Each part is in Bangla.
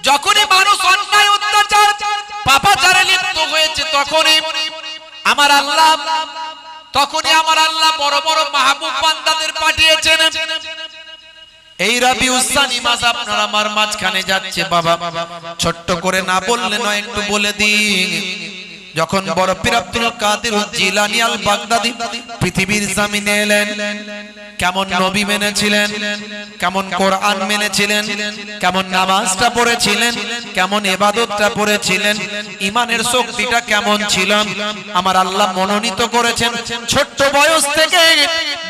যখনই মানুষ অন্যায় অত্যাচার পাপাচারে লিপ্ত হয়েছে তখনই আমার আল্লাহ বড় বড় মাহবুব বান্দাদের পাঠিয়েছেন। এই রাবিউস সানি মাস আপনার আমার মাঝখানে যাচ্ছে বাবা, ছোট্ট করে না বললে নয়, একটু বলে দিন। যখন বড় পীর আব্দুল কাদের জিলানী আল বাগদাদি পৃথিবীর জমিনে এলেন, কেমন নবী মেনেছিলেন, কেমন কোরআন মেনেছিলেন, কেমন নামাজটা পড়েছিলেন, কেমন ইবাদতটা পড়েছিলেন, ঈমানের শক্তিটা কেমন ছিল, আমার আল্লাহ মনোনীত করেছেন। ছোট্ট বয়স থেকে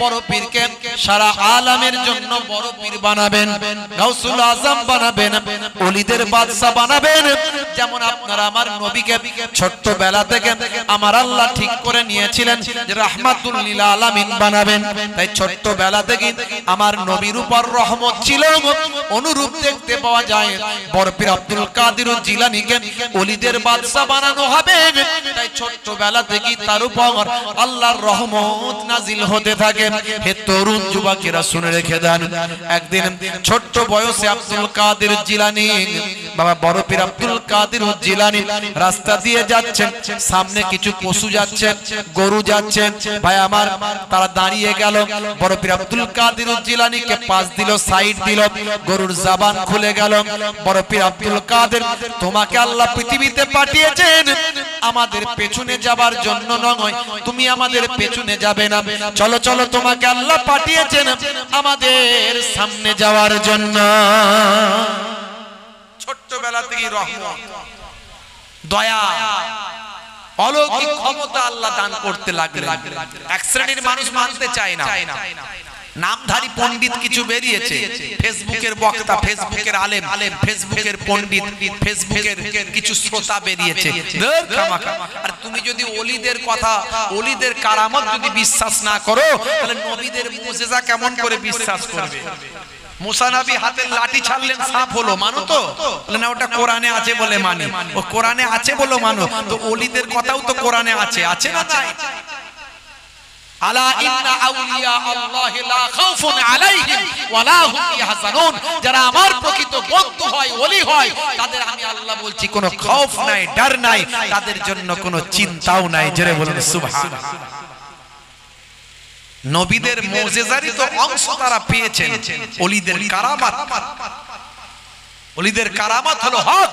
বড় পীরকে সারা আলামের জন্য বড় পীর বানাবেন, গাউসুল আজম বানাবেন, ওলিদের বাদশা বানাবেন। যেমন আপনারা আমার নবীকে ছোট্ট বেলা থেকে আমার আল্লাহ ঠিক করে নিয়েছিলেন যে রাহমাতুল লিল আলামিন বানাবেন, তাই ছোট্ট বেলা থেকে আমার নবীর উপর রহমত ছিল। অনুরূপ দেখতে পাওয়া যায় বড় পীর আব্দুল কাদের জিলানীকে ওলিদের বাদশা বানানো হবে, তাই ছোট্ট বেলা থেকে তার উপর আল্লাহর রহমত নাজিল হতে থাকে। হে তরুণ যুবকেরা শুনে রেখে দেন, একদিন ছোট্ট বয়সে আব্দুল কাদের জিলানী, বাবা বড় পীর আব্দুল কাদের জিলানী রাস্তা দিয়ে যাচ্ছেন, সামনে কিছু পশু যাচ্ছে, গরু যাচ্ছে, ভাই আমার তারা দাঁড়িয়ে গেল। বড় পীর আব্দুল কাদের জিলানীকে পাশ দিল, সাইড দিল, গরুর জবান খুলে গেল। বড় পীর আব্দুল কাদের, তোমাকে আল্লাহ পৃথিবীতে পাঠিয়েছেন আমাদের পেছনে যাবার জন্য নয়, তুমি আমাদের পেছনে যাবে না, চলো চলো, তোমাকে আল্লাহ পাঠিয়েছেন আমাদের সামনে যাওয়ার জন্য। ছোট্টবেলা থেকে রহমত, দয়া, অলৌকিক ক্ষমতা আল্লাহ দান করতে লাগলেন। এক শ্রেণীর মানুষ মানতে চায় না, নামধারী পণ্ডিত কিছু বেরিয়েছে, ফেসবুকের বক্তা, ফেসবুকের আলেম, ফেসবুকের পণ্ডিত, ফেসবুকের কিছু শ্রোতা বেরিয়েছে। আর তুমি যদি ওলিদের কথা, ওলিদের কারামত যদি বিশ্বাস না করো, তাহলে নবীদের মুজিজা কেমন করে বিশ্বাস করবে? মুসা নবী হাতের লাঠি ছাড়লেন, সাপ হলো, মানো তো? বলে না, ওটা কোরআনে আছে বলে মানি। ও কোরআনে আছে বলে মানো, তো ওলিদের কথাও তো কোরআনে আছে, আছে না নাই? আলা ইন্না আউলিয়া আল্লাহি লা খাউফুন আলাইহিম ওয়া লা হুম ইয়াহজানুন। যারা আমার প্রকৃত বন্ধু হয়, ওলি হয়, তাদের আমি আল্লাহ বলছি কোনো খৌফ নাই, ডর নাই, তাদের জন্য কোনো চিন্তাও নাই। জোরে বলুন সুবহানাল্লাহ। নবীদের মুজিজারই তো অংশ তারা পেয়েছেন, ওলিদের কারামাত। ওলিদের কারামাত হলো হক।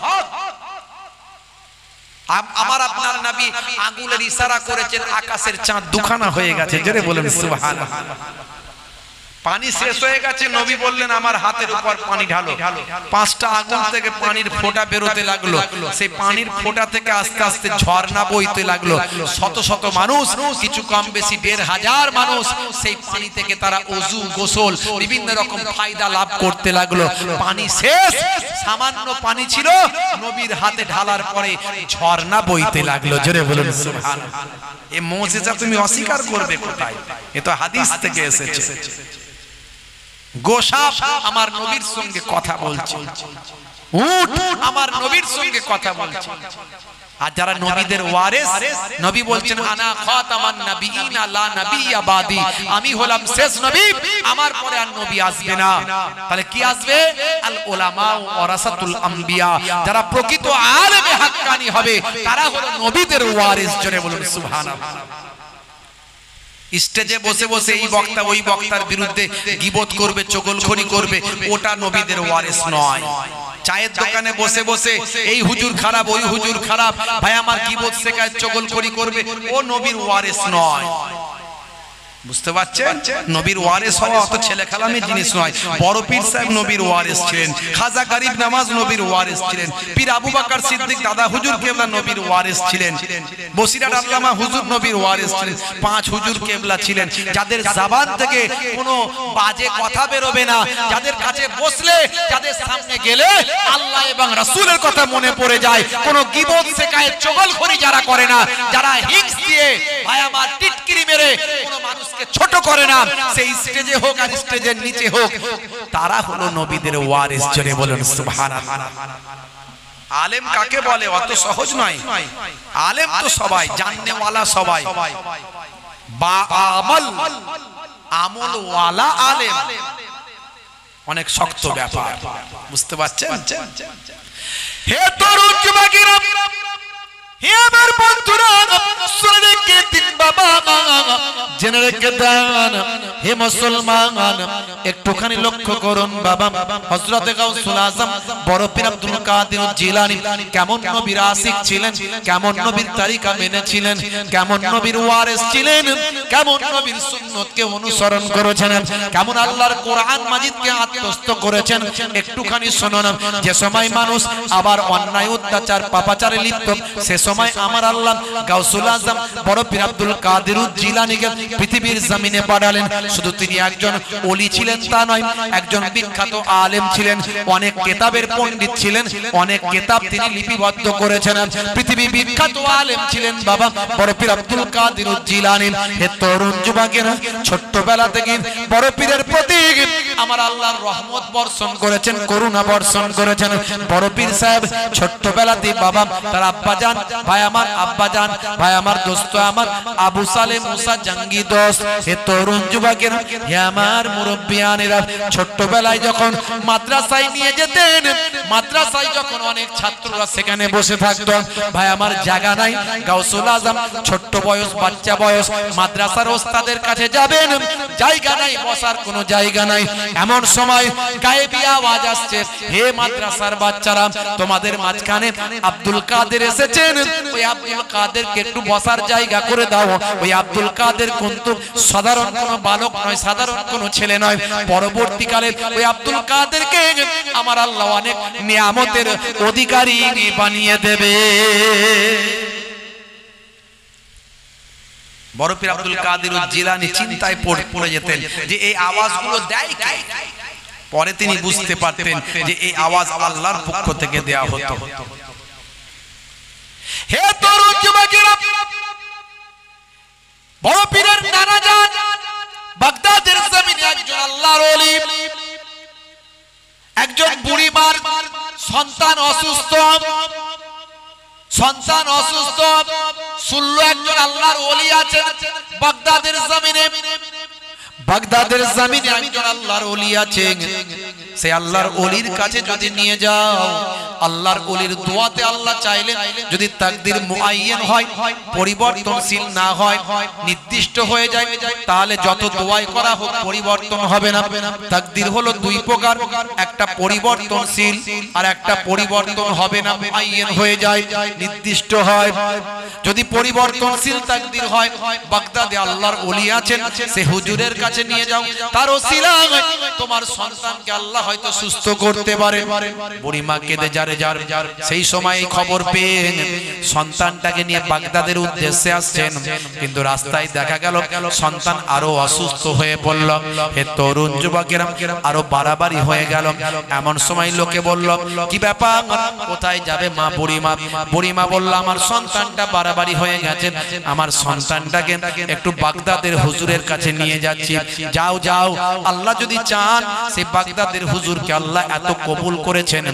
আমার আপনার নবী আঙ্গুলের ইশারা করেছেন, আকাশের চাঁদ দুখানা হয়ে গেছে। জোরে বলেন সুবহানাল্লাহ। পানি শেষ হয়ে গেছে, নবী বললেন আমার হাতের উপর পানি ঢালো। 5টা আগুন থেকে পানির ফোঁটা বেরোতে লাগলো, সেই পানির ফোঁটা থেকে আস্তে আস্তে ঝর্ণা বইতে লাগলো। শত শত মানুষ, কিছু কম বেশি 1,500 মানুষ, সেই পানি থেকে তারা ওযু, গোসল, বিভিন্ন রকম ফায়দা লাভ করতে লাগলো। পানি শেষ, সামান্য পানি ছিল, নবীর হাতে ঢালার পরে ঝর্ণা বইতে লাগলো। জোরে বলুন সুবহানাল্লাহ। এই মুজিজা তুমি অস্বীকার করবে কোথায়? এ তো হাদিস থেকে এসেছে। গোসাপ আমার নবীর সঙ্গে কথা বলছে, উট আমার নবীর সঙ্গে কথা বলছে। আর যারা নবীদের ওয়ারিস, নবী বলছেন আনা খাতামান নবিয়িনা লা নবিয়্যা বাদি, আমি হলাম শেষ নবী, আমার পরে আর নবী আসবে না। তাহলে কি আসবে? আল উলামা ওয়ারাসাতুল আম্বিয়া, যারা প্রকৃত আলেমে হাক্কানি হবে তারা হলো নবীদের ওয়ারিস। জোরে বলুন সুবহানাল্লাহ। স্টেজে বসে বসে এই বক্তা ওই বক্তার বিরুদ্ধে গীবত করবে, চগলখড়ি করবে, ওটা নবীদের ওয়ারিস নয়। চায়ের দোকানে বসে বসে এই হুজুর খারাপ, ওই হুজুর খারাপ, ভাই আমার গীবত শেখায়, চগলখড়ি করবে, ও নবীর ওয়ারিস নয়। বুঝতে পারছেন? নবীর ওয়ারিস হওয়া অত ছেলে খেলামি জিনিস নয়। বড় পীর সাহেব নবীর ওয়ারিস ছিলেন, খাজা গরিব নামাজ নবীর ওয়ারিস ছিলেন, পীর আবু বকর সিদ্দিক দাদা হুজুর কেবলা নবীর ওয়ারিস ছিলেন, বসিরার আল্লামা হুজুর নবীর ওয়ারিস ছিলেন, 5 হুজুর কেবলা ছিলেন, যাদের জবান থেকে কোনো বাজে কথা বেরোবে না, যাদের কাছে বসলে, যাদের সামনে গেলে আল্লাহ এবং রাসূলের কথা মনে পড়ে যায়, কোনো গীবত শেখায়, চগলখড়ি যারা করে না, যারা হিংস দিয়ে ভাই আমার টিটকিরি মেরে কোনো মানুষ ছোট করে না, সেই স্টেজে হোক আর স্টেজের নিচে হোক, তারা হলো নবীদের ওয়ারিস। জোরে বলুন সুবহানাল্লাহ। আলেম কাকে বলে? অত সহজ নয়। আলেম তো সবাই জাননেওয়ালা, সবাই বা আমল, আমলওয়ালা আলেম। অনেক শক্ত ব্যাপার, বুঝতে পারছেন? হে তরুণ যুবকেরা, হে আমার বন্ধুরা, শুনে রেখে দিন বাবা, জেনে রেখে দেন হে মুসলমান, একটুখানি লক্ষ্য করুন বাবা। হযরতে গাউসুল আজম বড় পীর আব্দুল কাদের জিলানী কেমন নবীর আশিক ছিলেন, কেমন নবীর তরিকা মেনেছিলেন, কেমন নবীর ওয়ারিস ছিলেন, কেমন নবীর সুন্নতকে অনুসরণ করেছেন, কেমন আল্লাহর কোরআন মাজিদকে আত্মস্থ করেছেন। একটুখানি শুনুন। যে সময় মানুষ আবার অন্যায় অত্যাচার পাপাচারে লিপ্ত, সে সময় আমার আল্লাহ গাউসুল আজম বড় পীর আব্দুল কাদের জিলানীকে পৃথিবীর জমিনে পাঠালেন। শুধু তিনি একজন ওলি ছিলেন তা নয়, একজন বিখ্যাত আলেম ছিলেন, অনেক কিতাবের পণ্ডিত ছিলেন, অনেক কিতাব তিনি লিপিবদ্ধ করেছেন। পৃথিবী বিখ্যাত আলেম ছিলেন বাবা বড় পীর আব্দুল কাদের জিলানী। হে তরুণ যুবকেরা, ছোট্টবেলা থেকে বড় পীরের প্রতি আমার আল্লাহর রহমত বর্ষণ করেছেন, করুণা বর্ষণ করেছেন। বড় পীর সাহেব ছোট্টবেলাতে বাবা তার আব্বা জান, ভাই আমার আব্বা জান, ভাই আমার দোস্ত আমার আবু সালে মুসা জঙ্গি দোস্ত। হে তরুণ যুবকেরা, হে আমার মুরব্বিয়ানেরা, ছোট্টবেলায় যখন মাদ্রাসায় নিয়ে যেতেন, মাদ্রাসায় যখন অনেক ছাত্ররা সেখানে বসে থাকতো, ভাই আমার জায়গা নাই। গাউসুল আজম ছোট্ট বয়স, বাচ্চা বয়স, মাদ্রাসার ওস্তাদের কাছে যাবেন, জায়গা নাই, বসার কোনো জায়গা নাই। এমন সময় গায়েবী আওয়াজ আসছে, হে মাদ্রাসার বাচ্চারা, তোমাদের মাঝখানে আব্দুল কাদের এসেছেন, ওই আব্দুল কাদেরকে একটু বসার জায়গা করে দাও। ওই আব্দুল কাদের কিন্তু সাধারণ কোনো বালক নয়, সাধারণ কোনো ছেলে নয়। পরবর্তীকালে ওই আব্দুল কাদেরকে আমার আল্লাহ অনেক নিয়ামতের অধিকারী বানিয়ে দেবে। বড় পীর আব্দুল কাদের জিলানী চিন্তায় পড়ে যেতেন যে এই আওয়াজগুলো দেয় কে। পরে তিনি বুঝতে পারতেন যে এই আওয়াজ আল্লাহর পক্ষ থেকে দেয়া হতো। হে তরুণ যুবকেরা, বড় পীরের নানা জান বাগদাদের জমিনে একজন আল্লাহর ওলি, একজন বুড়ি মার সন্তান অসুস্থ, সন্তান অসুস্থ শুনলো একজন আল্লাহর ওলি আছেন বাগদাদের জমিনে। বাগদাদের জমিনে একজন আল্লাহর ওলি আছেন, সেই আল্লাহর ওলির কাছে যদি নিয়ে যাও, আল্লাহর ওলির দোয়াতে আল্লাহ চাইলে যদি তাকদীর মুআয়্যান হয়, পরিবর্তনশীল না হয়, নির্দিষ্ট হয়ে যায়, তাহলে যত দোয়াই করা হোক পরিবর্তন হবে না। তাকদীর হলো দুই প্রকার, একটা পরিবর্তনশীল আর একটা পরিবর্তন হবে না, মুআয়্যান হয়ে যায়, নির্দিষ্ট হয়। যদি পরিবর্তনশীল তাকদীর হয়, বাগদাদে আল্লাহর ওলি আছেন, সে হুজুরের কাছে নিয়ে যাও, তার ওসিলায় তোমার সন্তানকে আল্লাহ হয়তো সুস্থ করতে পারে। বুড়িমা কেঁদে যারে যার সেই সময় এই খবর পেয়ে সন্তানটাকে নিয়ে বাগদাদের উদ্দেশ্যে আসছেন, কিন্তু রাস্তায় দেখা গেল সন্তান আরো অসুস্থ হয়ে পড়ল। হে তরুণ যুবকেরা, আরো বাড়াবাড়ি হয়ে গেল। এমন সময় লোকে বলল, কি ব্যাপার, কোথায় যাবে মা? বুড়িমা বুড়িমা বলল, আমার সন্তানটা বাড়াবাড়ি হয়ে গেছে, আমার সন্তানটাকে একটু বাগদাদের হুজুরের কাছে নিয়ে যাচ্ছি। যাও যাও, আল্লাহ যদি চান সেই বাগদাদের হুজুরকে আল্লাহ এত কবুল করেছেন,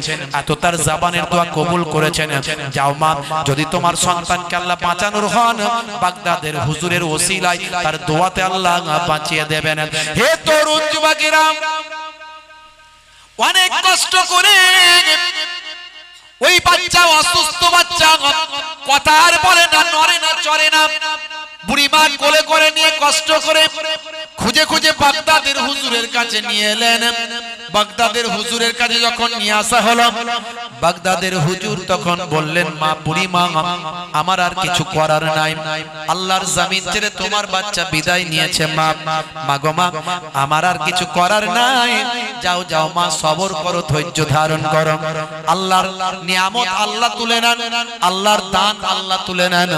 এত তার জবানের দোয়া কবুল করেছেন, যাও মা, যদি তোমার সন্তানকে আল্লাহ বাঁচানোর হন, বাগদাদের হুজুরের ওসিলায় তার দোয়াতে আল্লাহ বাঁচিয়ে দেবেন। হে তরুণ যুবকেরা, অনেক কষ্ট করে ওই বাচ্চা, অসুস্থ বাচ্চা, কথা আর বলে না, নড়ে না, চড়ে না, বুড়িমা কোলে করে নিয়ে কষ্ট করে খুঁজে খুঁজে বাগদাদের হুজুরের কাছে নিয়ে এলেন। বাগদাদের হুজুরের কাছে যখন নিয়ে আসা হলো, বাগদাদের হুজুর তখন বললেন, মা বুড়িমা, আমার আর কিছু করার নাই, আল্লাহর জমিন ছেড়ে তোমার বাচ্চা বিদায় নিয়েছে, মা মাগো মা, আমার আর কিছু করার নাই, যাও যাও মা, সবর করো, ধৈর্য ধারণ করো, আল্লাহর নিয়ামত আল্লাহ তুলে নেন, আল্লাহর দান আল্লাহ তুলে নেন।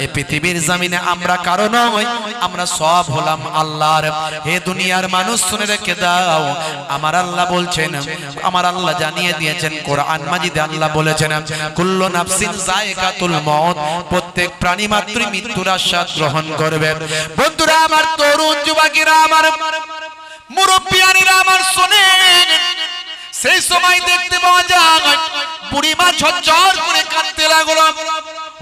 এই পৃথিবীর জমিনে আমরা কারো নয়, আমরা সব হলাম আল্লাহর। হে দুনিয়ার মানুষ, শুনে রেখে দাও, আমার আল্লাহ বলছেন, আমার আল্লাহ জানিয়ে দিয়েছেন কোরআন মাজিদে, আল্লাহ বলেছেন, কুল্লু নাফসিন যায়কাতুল মউত, প্রত্যেক প্রাণী মাত্রই মৃত্যুর আস্বাদ গ্রহণ করবে। বন্ধুরা আমার, তরুণ যুবকেরা আমার, মুরব্বিয়ানিরা আমার, শুনেন, সেই সময় দেখতে পাওয়া যায় বুড়িমা ঝরঝর করে কাঁদতে লাগলো।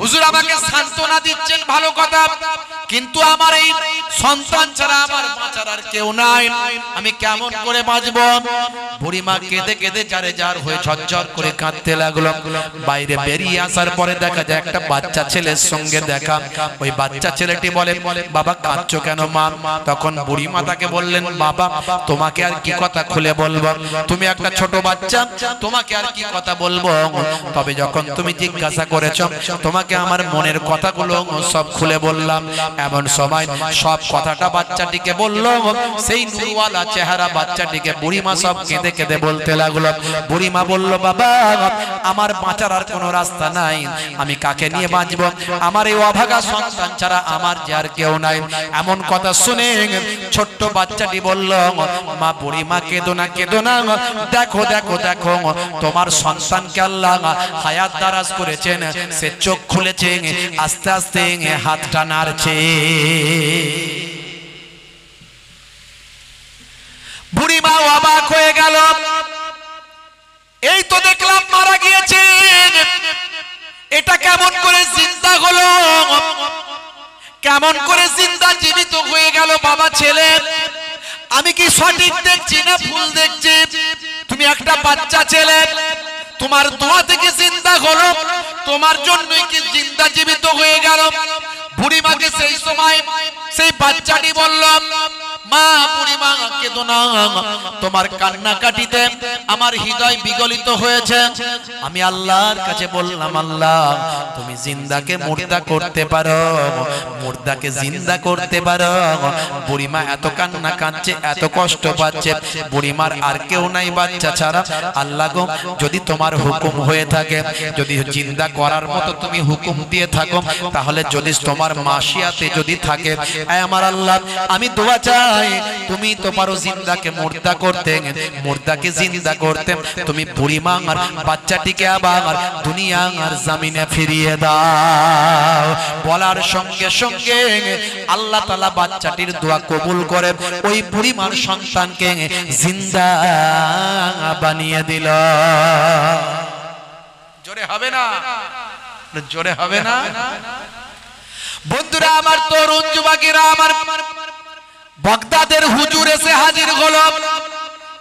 হুজুর আমাকে সান্ত্বনা দিচ্ছেন, ভালো কথা, কিন্তু আমার এই সন্তান ছাড়া আমার বাঁচার আর কেউ নাই, আমি কেমন করে বাঁচব? বুড়িমা কেঁদে কেঁদে যারে যার হয়ে ঝরঝর করে কাঁদতে লাগলো। বাইরে বেরিয়ে আসার পরে দেখা যায় একটা বাচ্চা ছেলের সঙ্গে দেখা। ওই বাচ্চা ছেলেটি বলে, বাবা কাঁদছো কেন মা? তখন বুড়িমা তাকে বললেন, বাবা তোমাকে আর কি কথা খুলে বলবো, তুমি একটা ছোট বাচ্চা, তোমাকে আর কি কথা বলবো? তবে যখন তুমি জিজ্ঞাসা করেছো তোমাকে আমার মনের কথাগুলো সব খুলে বললাম। এমন সময় সব কথাটা বাচ্চাটিকে বললো। সেই নূরওয়ালা চেহারা বাচ্চাটিকে বুড়িমা সব কেঁদে কেঁদে বলতে লাগলো। বুড়িমা বলল, বাবা আমার বাঁচার আর কোনো রাস্তা নাই, আমি কাকে নিয়ে বাঁচব? আমার এই অভাগা সন্তান ছাড়া আমার যে আর কেউ নাই। এমন কথা শুনে ছোট্ট বাচ্চাটি বলল, মা বুড়িমা কেঁদো না কেঁদো না, দেখো দেখো দেখো তোমার সন্তানকে আল্লাহ হায়াত দারাজ করেছেন, সে চোখ খুলেছে, আস্তে আস্তে হাতটা নাড়ছে। বুড়িমা অবাক হয়ে গেল, এই তো দেখলাম মারা গিয়েছে, এটা কেমন করে জিন্দা হলো, কেমন করে জিন্দা জীবিত হয়ে গেল? বাবা ছেলে আমি কি সঠিক দেখছি না ভুল দেখছি? তুমি একটা বাচ্চা ছেলে, তোমার দোয়া থেকে জিন্দা হলো, তোমার জন্যই কি জিন্দা জীবিত হয়ে গেল? বুড়িমাকে সেই সময় সেই বাচ্চাটি বলল, মা বুড়িমা কেঁদো না, তোমার কান্নাকাটিতে আমার হৃদয় বিগলিত হয়েছে। আমি আল্লাহর কাছে বললাম, আল্লাহ তুমি জিন্দাকে মুর্দা করতে পারো, মুর্দাকে জিন্দা করতে পারো। বুড়িমা এত কান্না কাঁদছে, এত কষ্ট পাচ্ছে, বুড়িমার আর কেউ নাই বাচ্চা ছাড়া। আল্লাহ গো যদি তোমার হুকুম হয়ে থাকে, যদি জিন্দা করার মতো তুমি হুকুম দিয়ে থাকো, তাহলে যদি তোমার মাশিয়াতে যদি থাকে, আমার আল্লাহ আমি দোয়া চাই তুমি তো পারো জিন্দাকে মুর্দা করতে, মুর্দাকে জিন্দা করতে। তুমি বুড়িমা আর বাচ্চাটিকে আবার দুনিয়ার জমিনে ফিরিয়ে দাও। বলার সঙ্গে সঙ্গে আল্লাহ তাআলা বাচ্চাটির দোয়া কবুল করে ওই বুড়িমার সন্তানকে জিন্দা বানিয়ে দিল। জোরে হবে না? জোরে হবে না? বন্ধুরা আমার, তরুণ যুবকেরা আমার, বাগদাদের হুজুর এসে হাজির হলো।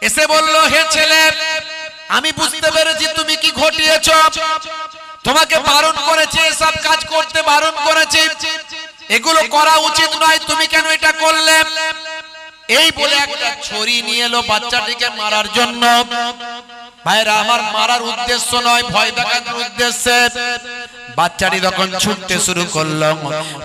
এসে বলল, হে ছেলে আমি বুঝতে পেরেছি তুমি কি ঘটিয়েছ, তোমাকে বারণ করেছে, সব কাজ করতে বারণ করেছে, এগুলো করা উচিত নয়, তুমি কেন এটা করলে? এই বলে একটা ছুরি নিয়ে এলো বাচ্চাটিকে মারার জন্য। ভাইরা আমার, মারার উদ্দেশ্য নয়, ভয় দেখানোর উদ্দেশ্যে। বাচ্চাটি তখন ছুটতে শুরু করলো,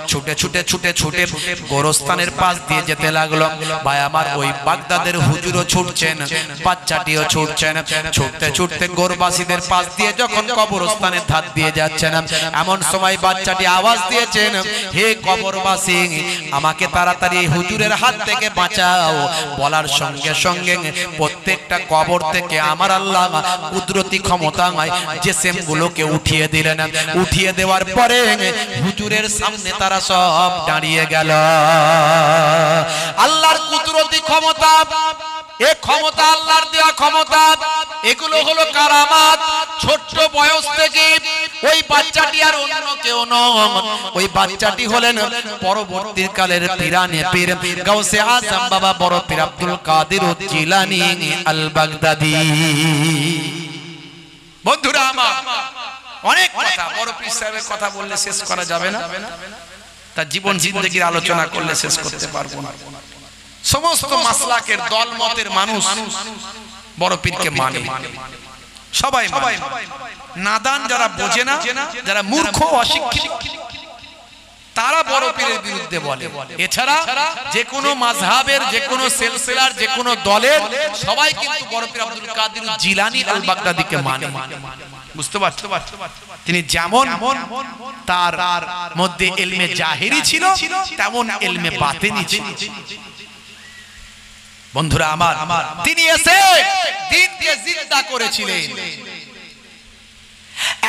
ছুটে ছুটে ছুটে ছুটে গোরস্থানের পাশ দিয়ে যেতে লাগলো। ভাই আমার, ওই বাগদাদের হুজুরও ছুটছেন, বাচ্চাটিও ছুটছেন। ছুটতে ছুটতে গোরবাসীদের পাশ দিয়ে যখন কবরস্থানের ধার দিয়ে যাচ্ছেন, এমন সময় বাচ্চাটি আওয়াজ দিয়েছেন, হে কবরবাসী আমাকে তাড়াতাড়ি হুজুরের হাত থেকে বাঁচাও। বলার সঙ্গে সঙ্গে প্রত্যেকটা কবর থেকে আমার আল্লাহ কুদরতি ক্ষমতায় জিসিমগুলোকে উঠিয়ে দিলেন। উঠিয়ে দেওয়ার পরে হুজুরের সামনে তারা সব দাঁড়িয়ে গেল। আল্লাহর কুদরতি ক্ষমতা, এই ক্ষমতা আল্লাহর দেওয়া ক্ষমতা, এগুলো হলো কারামাত। ছোট্ট বয়স থেকে ওই বাচ্চাটি আর অন্য কেউ নন, ওই বাচ্চাটি হলেন পরবর্তী কালের পীরানে পীর গাউসে আজম বাবা বড় পীর আব্দুল কাদের জিলানী আল বাগদাদি। বন্ধুরা আমার, অনেক কথা, বড় পীর সাহেবের কথা বললে শেষ করা যাবে না, তার জীবন জিন্দেগির আলোচনা করলে শেষ করতে পারবো না। সমস্ত মাসলাকের দল মতের মানুষ বড় পীরকে মানে, সবাই মানে। নাদান যারা বোঝে না, যারা মূর্খ অশিক্ষিত, তারা বড় পীরের বিরুদ্ধে বলে। এছাড়া যে কোনো মাযহাবের, যে কোনো সিলসিলার, যে কোনো দলের সবাই কিন্তু বড় পীর আব্দুল কাদের জিলানী আল বাগদাদিকে মানে। বুঝতে পারছো? তিনি যেমন তার মধ্যে ইলমে জাহিরি ছিল, তেমন ইলমে বাতিনি ছিল। বন্ধুরা আমার, তিনি এসে দ্বীনকে জিন্দা করেছিলেন।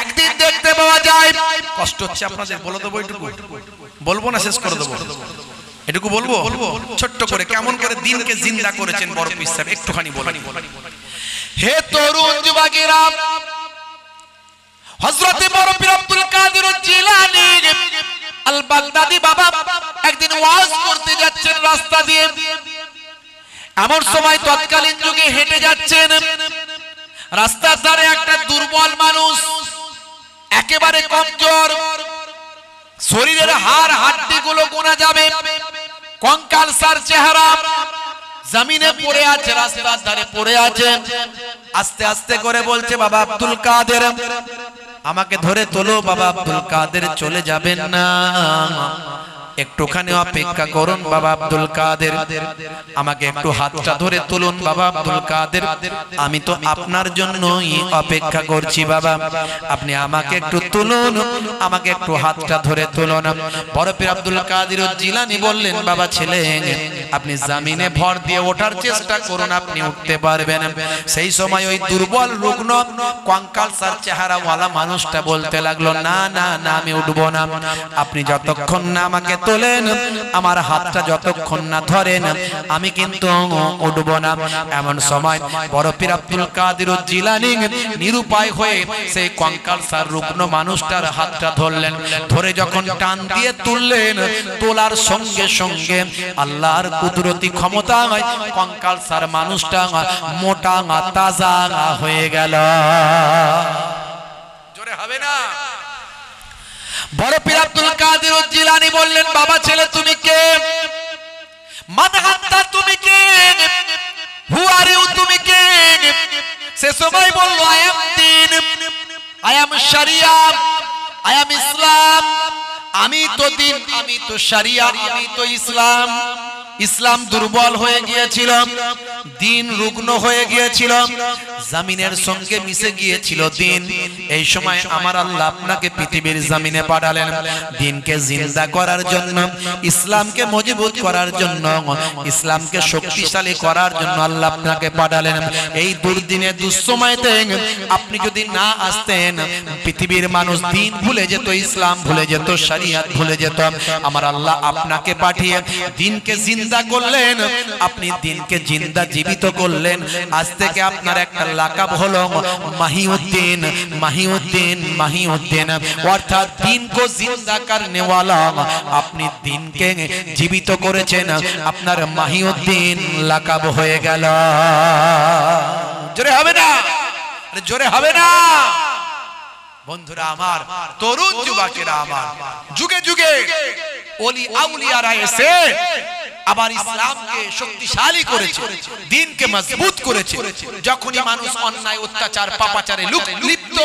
একদিন দেখতে পাওয়া যায়, কষ্ট হচ্ছে আপনাদের, বলে দেবো এটুকু, বলবো না শেষ করে দেবো, এটুকু বলবো ছোট্ট করে কেমন করে দ্বীনকে জিন্দা করেছেন বড় পীর সাহেব, একটুখানি বলেন। হে তরুণ যুবকেরা, হযরত বড় পীর আব্দুল কাদের জিলানী আল বাগদাদি বাবা একদিন ওয়াজ করতে যাচ্ছেন রাস্তা দিয়ে, এমন সময় তৎকালীন যুগে হেঁটে যাচ্ছেন, রাস্তার ধারে একটা দুর্বল মানুষ, একেবারে কমজোর, শরীরের হাড় হাড্ডি গুলো গোনা যাবে, কঙ্কালসার চেহারা, জমিনে পড়ে আছে, রাস্তার ধারে পড়ে আছে। আস্তে আস্তে করে বলছে, বাবা আব্দুল কাদের আমাকে ধরে তোলো, বাবা আব্দুল কাদের চলে যাবেন না, একটুখানি অপেক্ষা করুন বাবা আব্দুল কাদের, আমাকে একটু হাতটা ধরে তুলুন বাবা আব্দুল কাদের, আমি তো আপনার জন্যই অপেক্ষা করছি বাবা, আপনি আমাকে একটু তুলুন, আমাকে একটু হাতটা ধরে তুলুন। বড় পীর আব্দুল কাদের জিলানী বললেন, বাবা ছেলে আপনি জমিনে ভর দিয়ে ওঠার চেষ্টা করুন, আপনি উঠতে পারবেন। সেই সময় ওই দুর্বল রুগ্ন কঙ্কালসার চেহারাওয়ালা মানুষটা বলতে লাগলো, না না না আমি উঠবো না, আপনি যতক্ষণ না আমাকে তোলেন, আমার হাতটা যতক্ষণ না ধরেন, আমি কিন্তু উঠব না। এমন সময় বড় পীর আব্দুল কাদের জিলানী নিরুপায় হয়ে সেই কঙ্কালসার রুগ্ন মানুষটার হাতটা ধরলেন, ধরে যখন টান দিয়ে তুললেন, তোলার সঙ্গে সঙ্গে আল্লাহর কুদরতি ক্ষমতায় কঙ্কালসার মানুষটা মোটা তাজা হয়ে গেল। জোরে হবে না? বড় পীর আব্দুল কাদের জিলানী বললেন, বাবা ছেলে তুমি কে? মান আনতা, তুমি কে? হু আর ইউ, তুমি কে? সে সময় বলল, I am Din, I am শরিয়া, আই এম ইসলাম, আমি তো দ্বীন, আমি তো শরিয়া, আমি তো ইসলাম। ইসলাম দুর্বল হয়ে গিয়েছিল, দ্বীন রুগ্ন হয়ে গিয়েছিল, জমিনের সঙ্গে মিশে গিয়েছিল দ্বীন। এই সময় আমার আল্লাহ আপনাকে পৃথিবীর জমিনে পাঠালেন দ্বীনকে জিন্দা করার জন্য, ইসলামকে মজবুত করার জন্য, ইসলামকে শক্তিশালী করার জন্য আল্লাহ আপনাকে পাঠালেন। এই দুর্দিনে দুঃসময়তে আপনি যদি না আসতেন, পৃথিবীর মানুষ দ্বীন ভুলে যেত, ইসলাম ভুলে যেত, শরিয়ত ভুলে যেত। আমার আল্লাহ আপনাকে পাঠিয়ে দ্বীনকে জিন্দা করলেন, আপনি দ্বীনকে জিন্দা জীবিত করলেন। আজ থেকে আপনার একটা লাকাব হলো মাহিউদ্দিন, মাহিউদ্দিন, মাহিউদ্দিন, অর্থাৎ দ্বীনকে জিন্দা করনে ওয়ালা। আপনি দ্বীনকে জীবিত করেছেন, আপনার মাহিউদ্দিন লাকাব হয়ে গেল। জোরে হবে না? জোরে হবে না? বন্ধুরা আমার, তরুণ যুবকেরা আমার, যুগে যুগে ওলি আউলিয়ারা এসে আবার ইসলামকে শক্তিশালী করেছে, দ্বীনকে মজবুত করেছে। যখনই মানুষ অন্যায় অত্যাচার পাপাচারে লিপ্ত,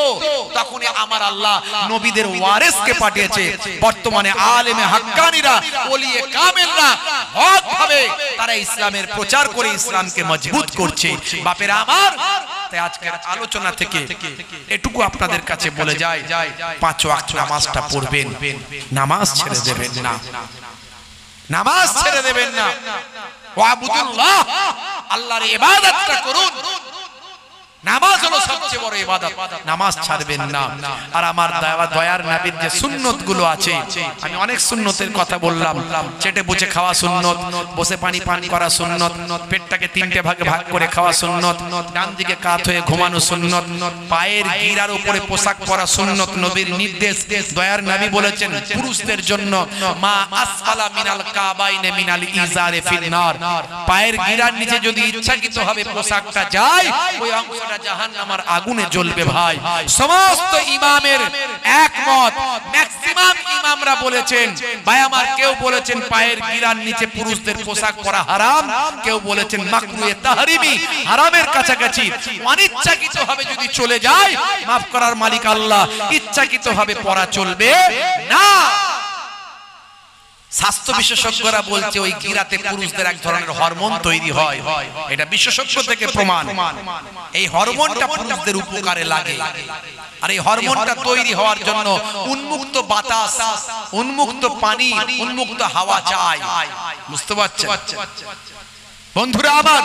তখনই আমার আল্লাহ নবীদের ওয়ারিসকে পাঠিয়েছে। বর্তমানে আলেমে হাক্কানীরা, ওলিয়ে কামেলরা হক ভাবে তারা ইসলামের প্রচার করে ইসলামকে মজবুত করছে। বাপেরা আমার, তাই আজকের আলোচনা থেকে এটুকু আপনাদের কাছে বলে যায়, 5 ওয়াক্ত নামাজটা পড়বেন, নামাজ ছেড়ে দেবেন না, নামাজ ছেড়ে দেবেন না। ওয়াবুদুল্লাহ, আল্লাহর ইবাদতটা করুন। নামাজ হলো সবচেয়ে বড় ইবাদত, নামাজ ছাড়বেন না। আর আমার দয়ার নবীর যে সুন্নত গুলো আছে, আমি অনেক সুন্নতের কথা বললাম। চেটে বুঝে খাওয়া সুন্নত, বসে পানি পান করা সুন্নত, পেটটাকে 3টে ভাগে ভাগ করে খাওয়া সুন্নত, ডান দিকে কাত হয়ে ঘুমানো সুন্নত, পায়ের গিরার উপরে পোশাক পরা সুন্নত, নবীর নির্দেশ। দয়ার নবী বলেছেন পুরুষদের জন্য মা আসফালা মিনাল কাবাইনে মিনাল ইজারে ফিন নার, পায়ের গিরার নিচে যদি ইচ্ছাকৃতভাবে পোশাকটা যায়, ওই অংশটা জাহান্নামের আগুনে জ্বলবে। ভাই, সমস্ত ইমামের একমত, ম্যাক্সিমাম ইমামরা বলেছেন, ভাই আমার, কেউ বলেছেন পায়ের গিরার নিচে পুরুষদের পোশাক পরা হারাম, কেউ বলেছেন মাকরুহে তাহরিমি, হারামের কাছাকাছি। অনিচ্ছাকৃতভাবে যদি চলে যায়, মাফ করার মালিক আল্লাহ, ইচ্ছাকৃতভাবে পরা চলবে না। স্বাস্থ্য বিশেষজ্ঞরা বলছে ওই গিরাতে পুরুষদের এক ধরনের হরমোন তৈরি হয়, এটা বিশেষজ্ঞ থেকে প্রমাণ। এই হরমোনটা পুরুষদের উপকারে লাগে, আর এই হরমোনটা তৈরি হওয়ার জন্য উন্মুক্ত বাতাস, উন্মুক্ত পানি, উন্মুক্ত হাওয়া চাই। বুঝতে পারছেন বন্ধুরা আমার,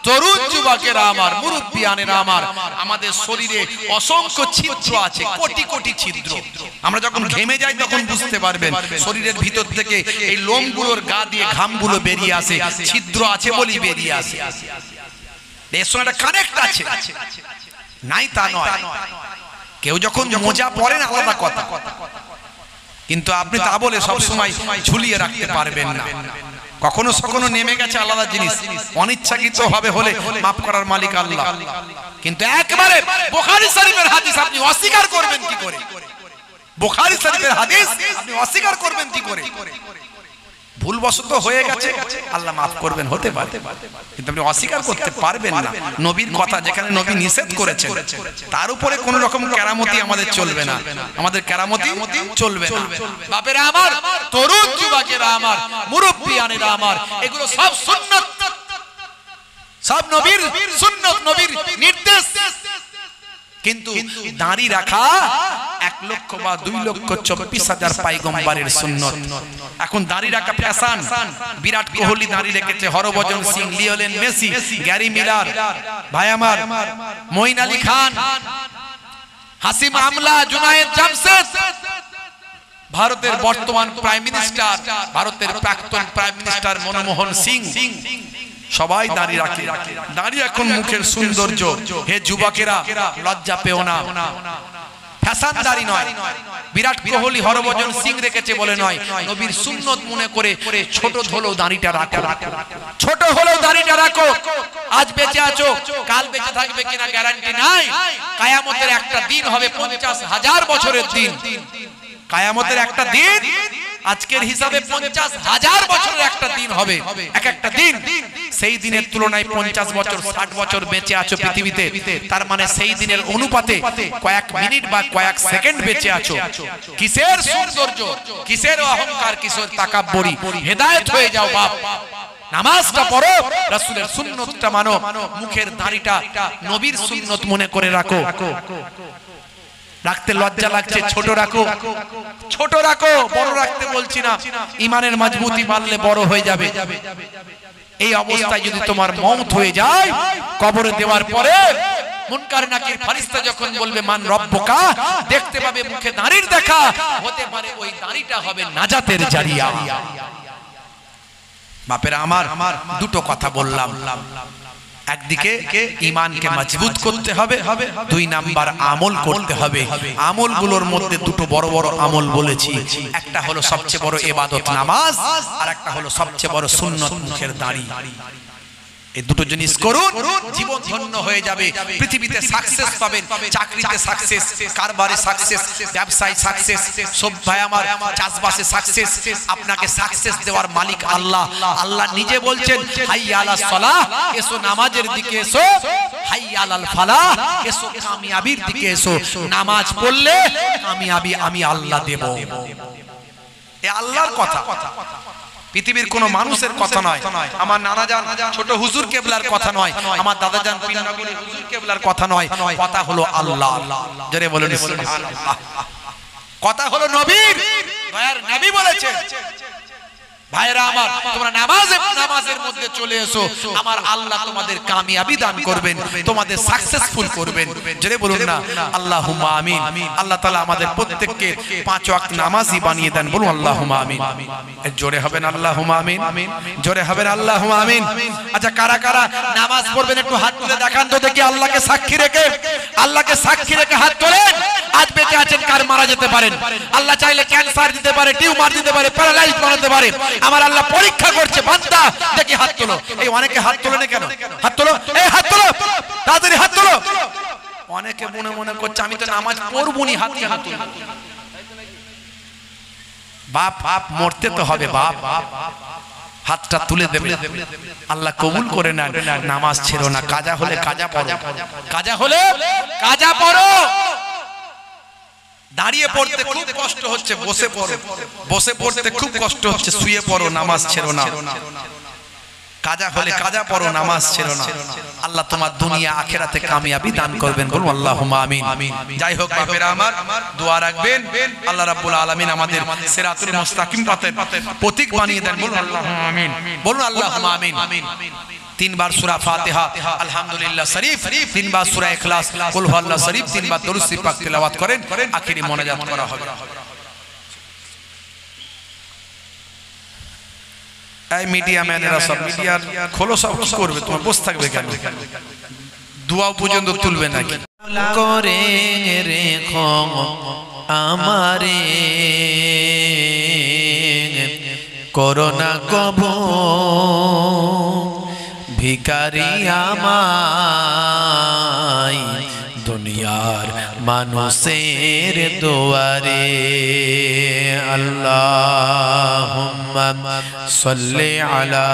তরুণ যুবকেরা আমার, মুরব্বিয়ানেরা আমার, আমাদের শরীরে অসংখ্য ছিদ্র আছে, কোটি কোটি ছিদ্র। আমরা যখন ঘেমে যাই তখন বুঝতে পারবেন শরীরের ভিতর থেকে এই লোমগুলোর গা দিয়ে ঘামগুলো বেরিয়ে আসে, ছিদ্র আছে বলি বেরিয়ে আসে। এর সঙ্গে একটা কানেক্ট আছে, নাই তা নয়। কেউ যখন মোজা পরে না, আলাদা কথা, কিন্তু আপনি তা বলে সব সময় ঝুলিয়ে রাখতে পারবেন না। কখনো কখনো নেমে গেছে আলাদা জিনিস, অনিচ্ছাকৃত ভাবে হলে মাফ করার মালিক আল্লাহ। কিন্তু একবারে বুখারী শরীফের হাদিস আপনি অস্বীকার করবেন কি করে? বুখারী শরীফের হাদিস আপনি অস্বীকার করবেন কি করে? ভুলবশত হয়ে গেছে, আল্লাহ মাফ করবেন, হতে পারে, কিন্তু আপনি অস্বীকার করতে পারবেন না। নবীর কথা যেখানে নবী নিষেধ করেছেন তার উপরে কোন রকম কেরামতি আমাদের চলবে না, আমাদের কেরামতি চলবে না। বাপেরা আমার, তরুণ যুবকেরা আমার, মুরব্বিয়ানেরা আমার, এগুলো সব সুন্নাত, সব নবীর সুন্নাত, নবীর নির্দেশ। কিন্তু দাড়ি রাখা 1 লক্ষ বা 2 লক্ষ 24,000 পয়গম্বরের সুন্নাত। এখন দাড়ি রাখা ফ্যাশন। বিরাট কোহলি দাড়ি রেখেছে, Harbhajan Singh, Lionel Messi, Gary Miller, ভাই আমার মঈন আলী খান, হাসিম আমলা, জুনায়েদ জামশেদ, ভারতের বর্তমান প্রাইম মিনিস্টার, ভারতের প্রাক্তন প্রাইম মিনিস্টার মনমোহন সিং, সবাই দাড়ি রাখে। দাড়ি এখন মুখের সৌন্দর্য। হে যুবকেরা, লজ্জা পেও না, ফ্যাশন দাড়ি নয়। বিরাট কোহলি, হরভজন সিং রেখেছে বলে নয়, নবীর সুন্নত মনে করে ছোট হলেও দাড়িটা রাখো, ছোট হলেও দাড়িটা রাখো। আজ বেঁচে আছো, কাল বেঁচে থাকবে কিনা গ্যারান্টি নাই। কিয়ামতের একটা দিন হবে 50,000 বছরের দিন। কিয়ামতের একটা দিন আজকের হিসাবে 50,000 বছরের একটা দিন হবে, এক একটা দিন। সেই দিনের তুলনায় 50 বছর 60 বছর বেঁচে আছো পৃথিবীতে, তার মানে সেই দিনের অনুপাতে কয়েক মিনিট বা কয়েক সেকেন্ড বেঁচে আছো। কিসের সৌন্দর্য, কিসের অহংকার, কিসের তাকাব্বুরি? হেদায়েত হয়ে যাও বাপ। নামাজটা পড়ো, রাসূলের সুন্নতটা মানো, মুখের দাড়িটা নবীর সুন্নত মনে করে রাখো। রাখতে লজ্জা লাগছে, ছোট রাখো, ছোট রাখো, বড় রাখতে বলছি না। ঈমানের মজবুতি বাড়লে বড় হয়ে যাবে। এই অবস্থায় যদি তোমার মওত হয়ে যায়, কবরে দেওয়ার পরে মুনকার নাকির ফেরেশতা যখন বলবে মান রব্বুকা, দেখতে পাবে মুখে দাড়ির দেখা, হতে পারে ওই দাড়িটা হবে নাজাতের জারিয়া। বাপেরা আমার, দুটো কথা বললাম। একদিকে ঈমানকে মজবুত করতে হবে, 2 নাম্বার আমল করতে হবে। আমলগুলোর মধ্যে দুটো বড় বড় আমল বলেছি। একটা হলো সবচেয়ে বড় ইবাদত নামাজ, আর একটা হলো সবচেয়ে বড় সুন্নত মুখের দাড়ি। এই দুটো জিনিস করুন, জীবন ধন্য হয়ে যাবে। পৃথিবীতে সাকসেস পাবেন, চাকরিতে সাকসেস, কারবারে সাকসেস, ব্যবসায় সাকসেস, সব ভাই আমার চাষবাসে সাকসেস। আপনাকে সাকসেস দেওয়ার মালিক আল্লাহ। আল্লাহ নিজে বলছেন, হাইয়া আলাস সালাহ, এসো নামাজের দিকে এসো, হাইয়া আলাল ফালাহ, এসো কামিয়াবির দিকে এসো। নামাজ পড়লে কামিয়াবি আমি আল্লাহ দেব। এই আল্লাহর কথা, পৃথিবীর কোন মানুষের কথা নয়। আমার নানা জান ছোট হুজুর কেবলার কথা নয়, আমার দাদা জান পীর নগরী হুজুর কেবলার কথা নয়। কথা হলো আল্লাহ। জোরে বলুন সুবহানাল্লাহ। কথা হলো নবীর, দয়ার নবী বলেছেন, ভাইরা আমার, তোমরা নামাজের মধ্যে চলে এসো, আমার আল্লাহ তোমাদের কামিয়াবি দান করবেন, তোমাদের সাকসেসফুল করবেন। জোরে বলুন না আল্লাহুম্মা আমিন। আল্লাহ তাআলা আমাদের প্রত্যেককে 5 ওয়াক্ত নামাজি বানিয়ে দেন। বলুন আল্লাহুম্মা আমিন। জোরে হবেন আল্লাহুম্মা আমিন, জোরে হবেন আল্লাহুম্মা আমিন। আচ্ছা, কারা কারা নামাজ পড়বেন একটু হাত তুলে দেখান তো দেখি। আল্লাহকে সাক্ষী রেখে, আল্লাহকে সাক্ষী রেখে হাত তোলেন। আজ বেঁচে আছেন, কার মারা যেতে পারেন। আল্লাহ চাইলে ক্যান্সার দিতে পারে, টিউমার দিতে পারে, প্যারালাইজ বানাতে পারে। আমার আল্লাহ পরীক্ষা করছে, বান্দা দেখি হাত তোলো। এই অনেকে হাত তোলে না কেন? হাত তোলো, এই হাত তোলো, তাড়াতাড়ি হাত তোলো। অনেকে মনে মনে করছে আমি তো নামাজ পড়বনি, হাত কেন তোলো? বাপ বাপ মরতে তো হবে বাপ, হাতটা তুলে দেবে, আল্লাহ কবুল করে নেন। নামাজ ছেড়ো না, কাজা হলে কাজা পড়ো, কাজা হলে কাজা পড়ো। দাঁড়িয়ে পড়তে খুব কষ্ট হচ্ছে, বসে পড়ো। বসে পড়তে খুব কষ্ট হচ্ছে, শুয়ে পড়ো, নামাজ ছেড়ো না। কাজা হলে কাজা পড়ো, নামাজ ছেড়ো না। আল্লাহ তোমার দুনিয়া আখিরাতে কামিয়াবি দান করবেন। বলুন আল্লাহুম্মা আমিন। যাই হোক বাপেরা আমার, দোয়া রাখবেন আল্লাহ রাব্বুল আলামিন আমাদের সিরাতুল মুস্তাকিম পথের প্রতীক বানিয়ে দেন। বলুন আল্লাহুম্মা আমিন, বলুন আল্লাহুম্মা আমিন। 3 বার সূরা ফাতিহা, আলহামদুলিল্লাহ শরীফ, 3 বার সূরা ইখলাস, কুল হুয়াল্লাহু শরীফ, 3 বার দরুদ শরীফ পাক তেলাওয়াত করেন, আখিরি মোনাজাত করা হবে। এই মিডিয়া ম্যানেরা সব মিডিয়া খোলো, সব কি করবে? তোমার বসে থাকবে কেন? দোয়া পর্যন্ত তুলবে নাকি? করে রেখো আমারে করোনা কবু ভিখারি আমায় দুনিয়ার মানুষের দুয়ারে আল্লাহুম্মা সাল্লি আলা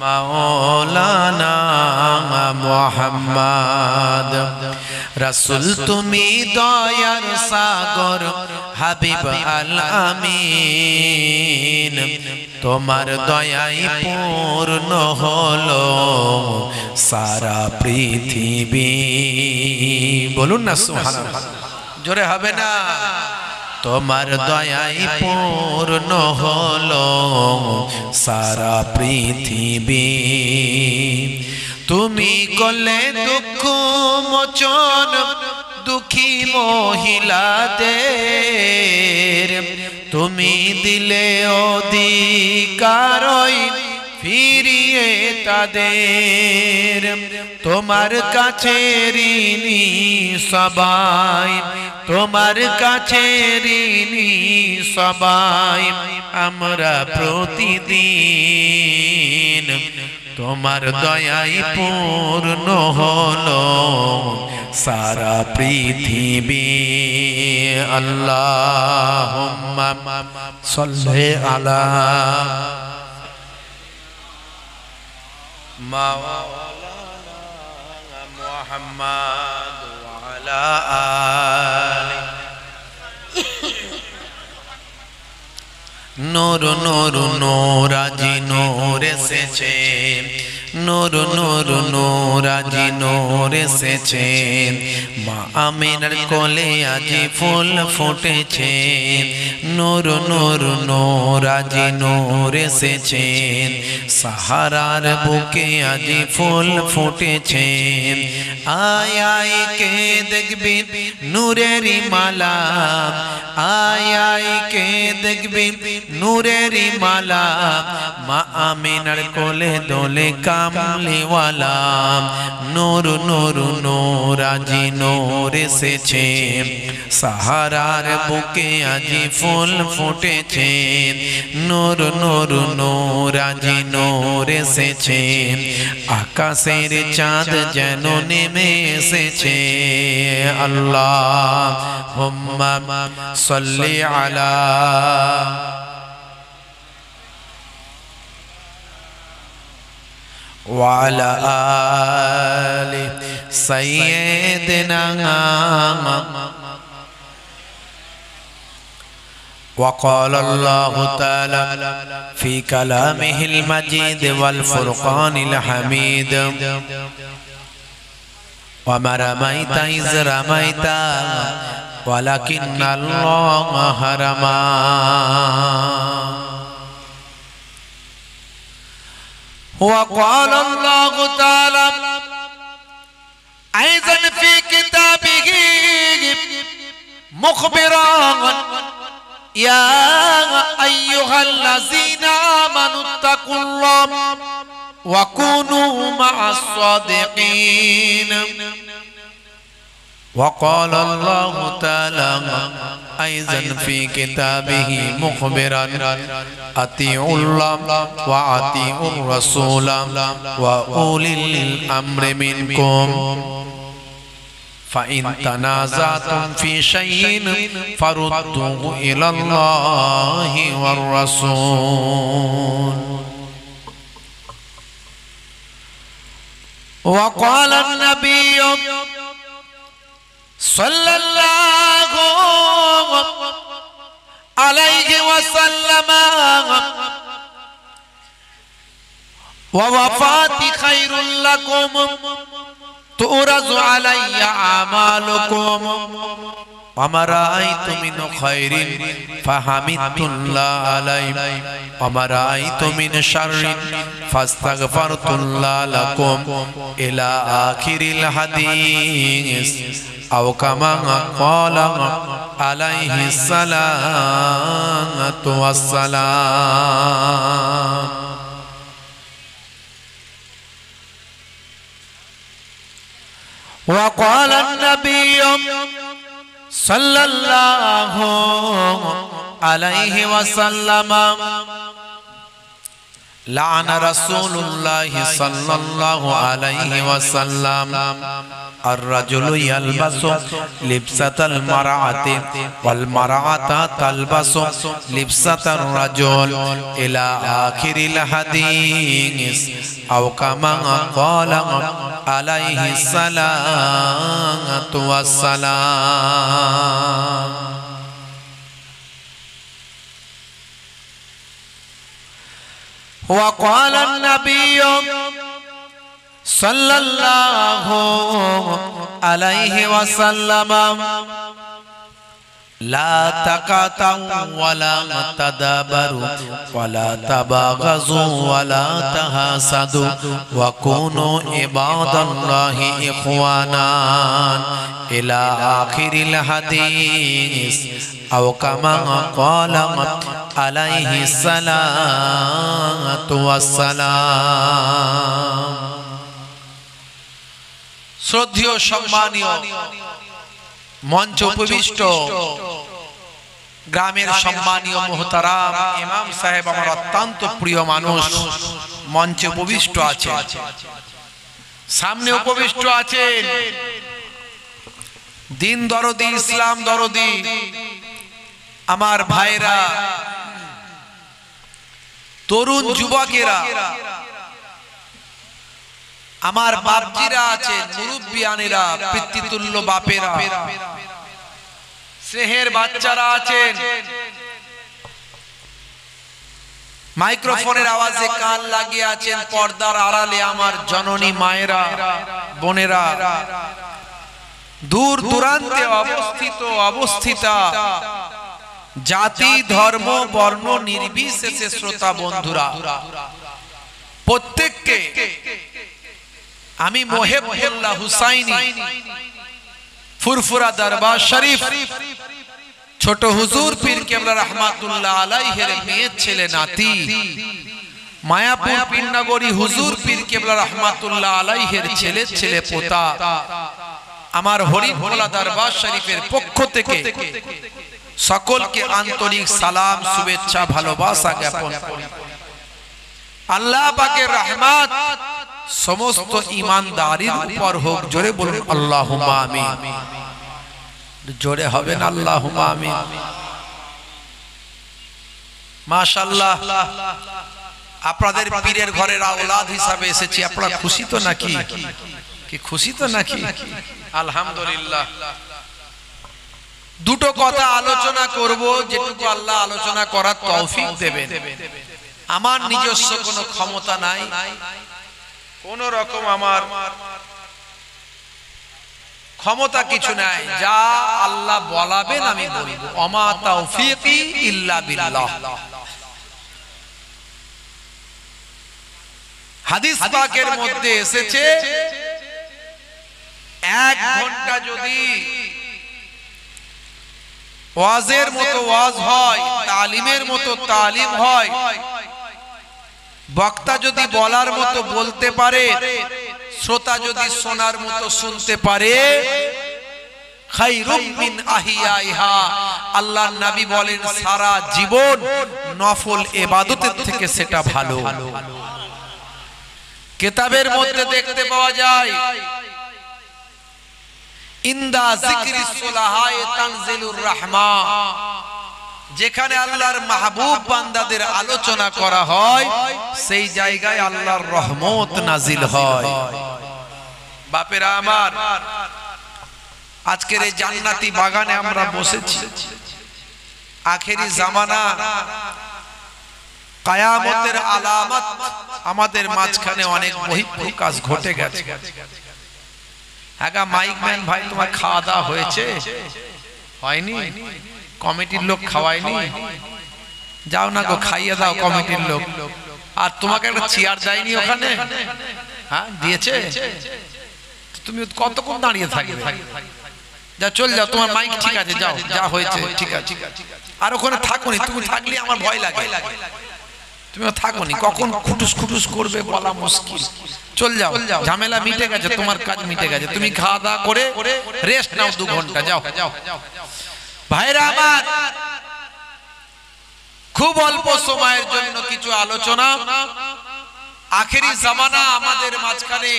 মাওলানা মুহাম্মদ রাসূল তুমি দয়ার সাগর হাবিব আল আমিন তোমার দয়ায় পূর্ণ হলো সারা পৃথিবী বলুন না সুবহানাল্লাহ জোরে হবে না তোমার দয়ায় পূর্ণ হলো সারা পৃথিবী তুমি করলে দুঃখ মোচন দুঃখী মহিলাদের তুমি দিলে অধিকার ফিরিয়ে তাদের তোমার কাছে ঋণী সবাই তোমার কাছে ঋণী সবাই আমরা প্রতিদিন তোমার দয়ায় পূর্ণ হলো সারা পৃথিবী আল্লাহুম্মা সাল্লি আলা মাওলানা মুহাম্মদ ওয়া আলা আলি নূর নূর নূরাজি নূর এসেছে নূর নূর নূরাজি নূর এসেছে মা আমিনার কোলে আজি ফুল ফুটেছে নূর নূর নূরাজি নূর এসেছে সাহারার বুকে আজি ফুল ফুটেছে আয় আয় কে দেখবি নূরেরি মালা আয় আয় কে দেখবি নূরেরি মালা মা আমিনার কোলে দোলে কামলিওয়ালা নূর নূর নূরাজি নূর এসেছে সাহারার বুকে আজি ফুল ফুটেছে নূর নূর নূরাজি নূর এসেছে আকাশের চাঁদ যেন নেমে এসেছে আল্লাহুম্মা সাল্লি আলা وعلى آل سيدنا وقال الله تعالى في كلامه المجيد والفرقان الحميد وما رميت إذ رميت ولكن الله رمى وقال الله تعالى أيضا في كتابه مخبرا يا أيها الذين آمنوا اتقوا الله وكونوا مع الصادقين وقال الله تعالى أيضا في كتابه مخبرا أطيعوا الله وأطيعوا الرسول وأولي الأمر منكم فإن تنازعتم في شيء فردوه إلى الله والرسول وقال النبي صلى الله عليه وسلم ووفاتي خير لكم تؤرز علي أعمالكم وما رأيت من خير فحمدت الله عليه وما رأيت من شر فاستغفرت الله لكم إلى آخر الحديث أو كما قال عليه الصلاة والسلام وقال النبي صلى الله عليه وسلم لعن رسول الله صلى الله عليه وسلم الرجل يلبس لبسة المرأة والمرأة تلبس لبسة الرجل إلى آخر الحديث أو كما قال عليه الصلاة والسلام. وقال النبي صلى الله عليه وسلم لا تقاطعوا ولا تدابروا ولا تباغضوا ولا تحاسدوا وكونوا عباد الله إخوانا إلى آخر الحديث أو كما قال عليه الصلاة والسلام. শ্রদ্ধেয় সম্মানীয় মঞ্চ উপবিষ্ট গ্রামের সম্মানীয় মোহতারাম ইমাম সাহেব, আমার অত্যন্ত প্রিয় মানুষ মঞ্চে উপবিষ্ট আছে, সামনে উপবিষ্ট আছেন দিন দরদি, ইসলাম দরদি আমার ভাইরা, তরুণ যুবকেরা, আমার বাপজিরা আছেন, মুরব্বিয়ানেরা, পিতৃতুল্য বাপেরা, স্নেহের বাচ্চারা আছেন, মাইক্রোফোনের আওয়াজে কান লাগিয়ে আছেন, পর্দার আড়ালে আমার জননী মায়েরা, বোনেরা, দূর দূরান্তে অবস্থিতা জাতি ধর্ম বর্ণ নির্বিশেষে শ্রোতা বন্ধুরা, প্রত্যেককে আমি মোহেবুল্লাহ হুসাইনি ফুরফুরা দরবার শরীফ ছোট হুজুর পীর কেবলা রহমাতুল্লাহ আলাইহির মেয়ে ছেলে নাতি, মায়াপুর পীরনগরী হুজুর পীর কেবলা রহমাতুল্লাহ আলাইহির ছেলে ছেলে পোতা, আমার হরিভোলা দরবার শরীফের পক্ষ থেকে সকলকে আন্তরিক সালাম, শুভেচ্ছা, ভালোবাসা জ্ঞাপন করি। আল্লাহ পাকের রহমত সমস্ত ঈমানদারির উপর হোক। জোরে বলুন আল্লাহুম্মা আমিন। জোরে হবে না আল্লাহুম্মা আমিন। মাশাআল্লাহ, আপনাদের পীরের ঘরের আওলাদ হিসাবে এসেছি, আপনারা খুশি তো নাকি? কি খুশি তো নাকি? আলহামদুলিল্লাহ। দুটো কথা আলোচনা করব, যেটুকু আল্লাহ আলোচনা করার তৌফিক দেবেন। আমার নিজস্ব কোনো ক্ষমতা নাই, কোন রকম আমার ক্ষমতা কিছু নাই, যা আল্লাহ বলাবেন আমি বলবো। ওমা তাওফীকি ইল্লা বিল্লাহ। হাদিস পাকের মধ্যে এসেছে, 1 ঘন্টা যদি ওয়াজের মতো ওয়াজ হয়, তালিমের মতো তালিম হয়, বক্তা যদি বলার মতো বলতে পারে, শ্রোতা যদি শোনার মতো শুনতে পারে, খায়রুম মিন আহিয়াইহা, আল্লাহর নবী বলেন সারা জীবন নফল ইবাদতের থেকে সেটা ভালো। কিতাবের মধ্যে দেখতে পাওয়া যায়, ইনদা যিকরিস সুলাহায়ে তানজিলুর রাহমা, যেখানে আল্লাহর মাহবুব বান্দাদের আলোচনা করা হয়, সেই জায়গায় আল্লাহর রহমত নাজিল হয়। বাপেরা আমার, আজকের এই জান্নাতি বাগানে আমরা বসেছি। আখেরি জামানা, কিয়ামতের আলামত আমাদের মাঝখানে অনেক বহিঃপ্রকাশ কাজ ঘটে গেছে। হ্যাঁ মাইকম্যান ভাই, তোমার খাওয়া দাওয়া হয়েছে? হয়নি? কমিটির লোক খাওয়ায়নি? যাও না গো, খাইয়ে দাও কমিটির লোক। আর তোমাকে একটা চেয়ার দেয়নি ওখানে? হ্যাঁ দিয়েছে। তুমি কতক্ষণ দাঁড়িয়ে থাকবে? যা চল যাও, তোমার মাইক ঠিক আছে, যাও, যা হয়েছে ঠিক আছে। আর ওখানে থাকুনি, তুমি থাকলে আমার ভয় লাগে। তুমি থাকোনি, কখন খুটুস খুটুস করবে বলা মুশকিল। চল যাও, ঝামেলা মিটে গেছে, তোমার কাজ মিটে গেছে, তুমি খাওয়া দাওয়া করে রেস্ট নাও 2 ঘন্টা, যাও। ভাইরা আমার, খুব অল্প সময়ের জন্য কিছু আলোচনা। আখেরি জামানা আমাদের মাঝখানে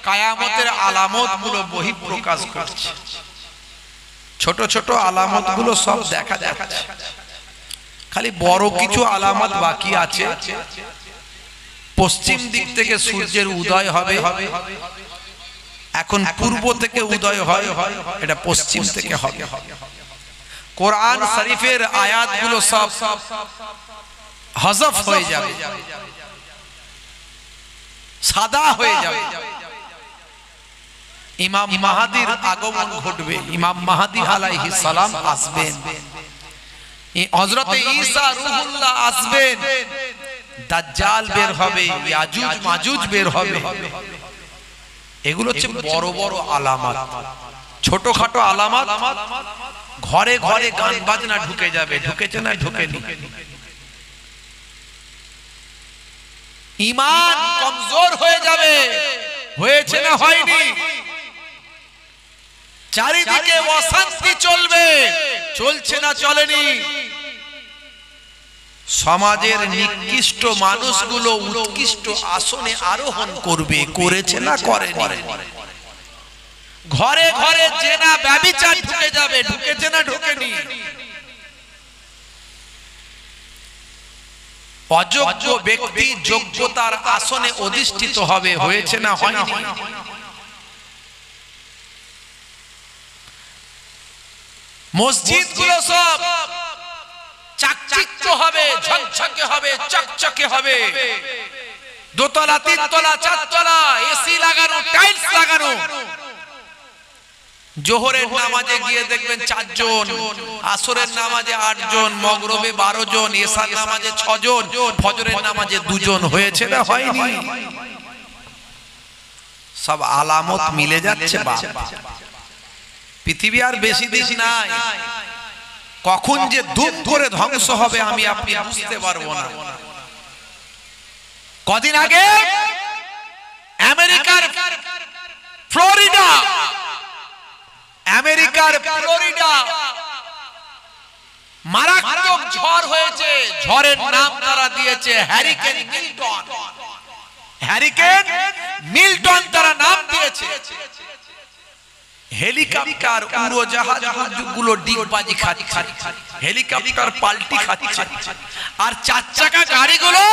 কিয়ামতের আলামত গুলো বহিঃপ্রকাশ করছে। ছোট ছোট আলামত গুলো সব দেখা যাচ্ছে, খালি বড় কিছু আলামত বাকি আছে। পশ্চিম দিক থেকে সূর্যের উদয় হবে, এখন পূর্ব থেকে উদয় হয়, এটা পশ্চিম থেকে হবে। কোরআন শরীফের আয়াতগুলো সব হযফ হয়ে যাবে, সাদা হয়ে যাবে। ইমাম মাহদীর আগমন ঘটবে, ইমাম মাহদী আলাইহিস সালাম আসবেন, হযরত ঈসা রূহুল্লাহ আসবেন, দাজ্জাল বের হবে, ইয়াজুজ মাজুজ বের হবে। এগুলো হচ্ছে বড় বড় আলামত। ছোটখাটো আলামত ঘরে ঘরে গান বাজনা ঢুকে যাবে, ঢুকেছে না ঢুকেনি। ঈমান কমজোর হয়ে যাবে, হয়েছে না হয়নি। চারিদিকে অশান্তি চলবে, চলছে না চলেনি। সমাজের নিকৃষ্ট মানুষগুলো উৎকৃষ্ট আসনে আরোহণ করবে, করেছে না করেনি। ঘরে ঘরে জেনা ব্যভিচার ঢুকে যাবে, ঢুকেছে না ঢুকেনি। অযোগ্য ব্যক্তি যোগ্যতার আসনে অধিষ্ঠিত হবে, হয়েছে না হয়নি। মসজিদগুলো সব চাকচিক্য হবে, ঝকঝকে হবে, চকচকে হবে। দোতলা, তিনতলা, চারতলা, এসি লাগানো, টাইলস লাগানো। জোহরের নামাজে গিয়ে দেখবেন 4 জন, আসরের নামাজে 8 জন, মাগরিবে 12 জন, ইশার নামাজে 6 জন, ফজরের নামাজে 2 জন, হয়েছে না হয়নি। সব আলামত মিলে যাচ্ছে। পৃথিবী আর বেশি দিন নাই, কখন যে ধুম করে ধ্বংস হবে আমি আপনি বুঝতে পারবো না। কদিন আগে আমেরিকার ফ্লোরিডা মারাত্মক ঝড় হয়েছে। ঝড়ের নাম তারা দিয়েছে হ্যারিকেন মিল্টন। হ্যারিকেন মিল্টন তারা নাম দিয়েছে। হেলিকপ্টার, উড়োজাহাজ গুলো ডিগবাজি খাচ্ছে, হেলিকপ্টার পাল্টি খাচ্ছে, আর 4 চাকা গাড়িগুলো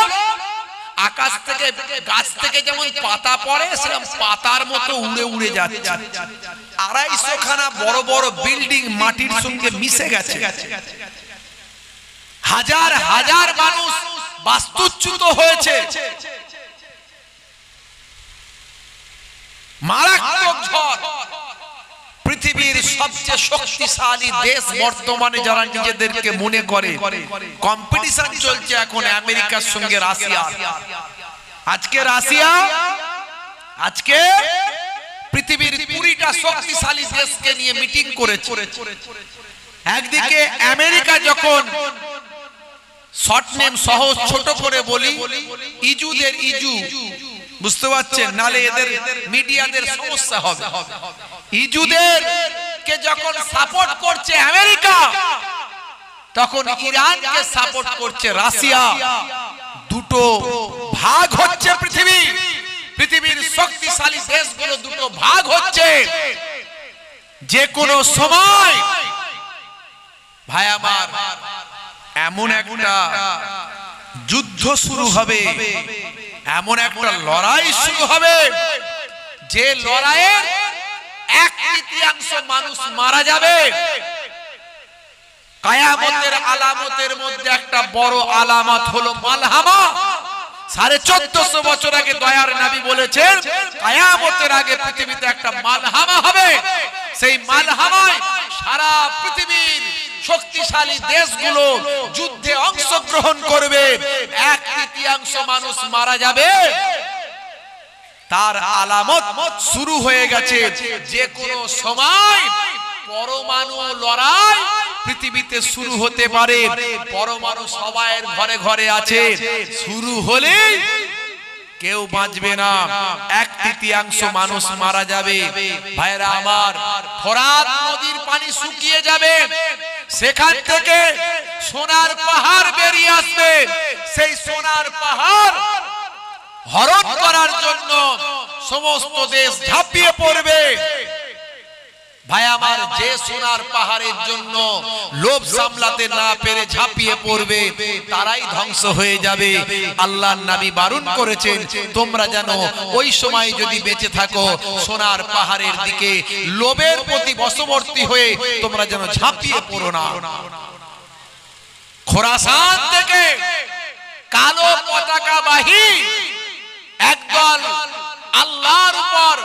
আকাশ থেকে, গাছ থেকে যেমন পাতা পড়ে সেরকম পাতার মতো উড়ে উড়ে যাচ্ছে। 250 খানা বড় বড় বিল্ডিং মাটির সঙ্গে মিশে গেছে। হাজার হাজার মানুষ বাস্তুচ্যুত হয়েছে। মারাত্মক ঝড়। পৃথিবীর সবচেয়ে শক্তিশালী দেশ বর্তমানে যারা নিজেদেরকে মনে করে, কম্পিটিশন চলছে এখন আমেরিকার সঙ্গে রাশিয়া। আজকে পৃথিবীর 20টা শক্তিশালী দেশকে নিয়ে মিটিং করেছে। একদিকে আমেরিকা যখন, শর্ট নেম সহজ ছোট করে বলি, ইজুদের ইজু, বুঝতে পারছেন, নালে এদের মিডিয়াদের সমস্যা হবে। ইজুদের কে যখন সাপোর্ট করছে আমেরিকা, তখন ইরানকে সাপোর্ট করছে রাশিয়া। দুটো ভাগ হচ্ছে পৃথিবীর শক্তিশালী দেশগুলো দুটো ভাগ হচ্ছে। যে কোনো সময় ভাই আমার এমন একটা যুদ্ধ শুরু হবে, এমন একটা লড়াই শুরু হবে, যে লড়াইয়ের 1/3 মানুষ মারা যাবে। কিয়ামতের আলামতের মধ্যে একটা বড় আলামত হলো মালহামা। 1450 বছর আগে দয়ার নবী বলেছেন কিয়ামতের আগে পৃথিবীতে একটা মালহামা হবে। সেই মালহামায় সারা পৃথিবীর শক্তিশালী দেশগুলো যুদ্ধে অংশগ্রহণ করবে। 1/3 মানুষ মারা যাবে, তার আলামত শুরু হয়ে গেছে। যে কোনো সময় পরমাণু লড়াই পৃথিবীতে শুরু হতে পারে, পরমাণু সবাইয়ের ঘরে ঘরে আছে, শুরু হলেই কেউ বাঁচবে না, 1/3 মানুষ মারা যাবে। ভাইরা আমার, ফোরাত নদীর পানি শুকিয়ে যাবে, সেখান থেকে সোনার পাহাড় বেরিয়ে আসবে। সেই সোনার পাহাড় হরণ করার জন্য সমস্ত দেশ ঝাঁপিয়ে পড়বে। ভাই আমার, যে সোনার পাহাড়ের জন্য লোভ সামলাতে না পেরে ঝাঁপিয়ে পড়বে, তারাই ধ্বংস হয়ে যাবে। আল্লাহর নবী বারণ করেছেন, তোমরা জানো ওই সময় যদি বেঁচে থাকো, সোনার পাহাড়ের দিকে লোভের প্রতি বশবর্তী হয়ে তোমরা যেন ঝাঁপিয়ে পড়ো না। খোরাসান থেকে কালো পতাকাবাহী একদল আল্লাহর উপর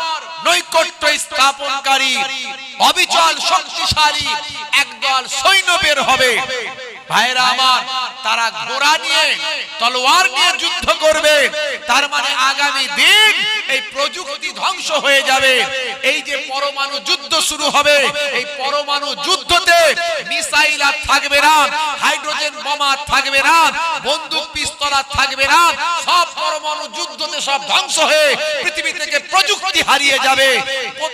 নৈকট্য স্থাপনকারী অবিচল শক্তিশালী একদল সৈন্য বের হবে। ভাইরা আমার, তারা ঘোড়া নিয়ে তলোয়ার নিয়ে যুদ্ধ করবে। তার মানে আগামী দিন এই প্রযুক্তি ধ্বংস হয়ে যাবে। এই যে পরমাণু যুদ্ধ শুরু হবে, এই পরমাণু যুদ্ধতে মিসাইল আর থাকবে না, হাইড্রোজেন বোমা থাকবে না, বন্দুক পিস্তল আর থাকবে না। সব পরমাণু যুদ্ধতে সব ধ্বংস হয়ে পৃথিবী থেকে প্রযুক্তি হারিয়ে যাবে,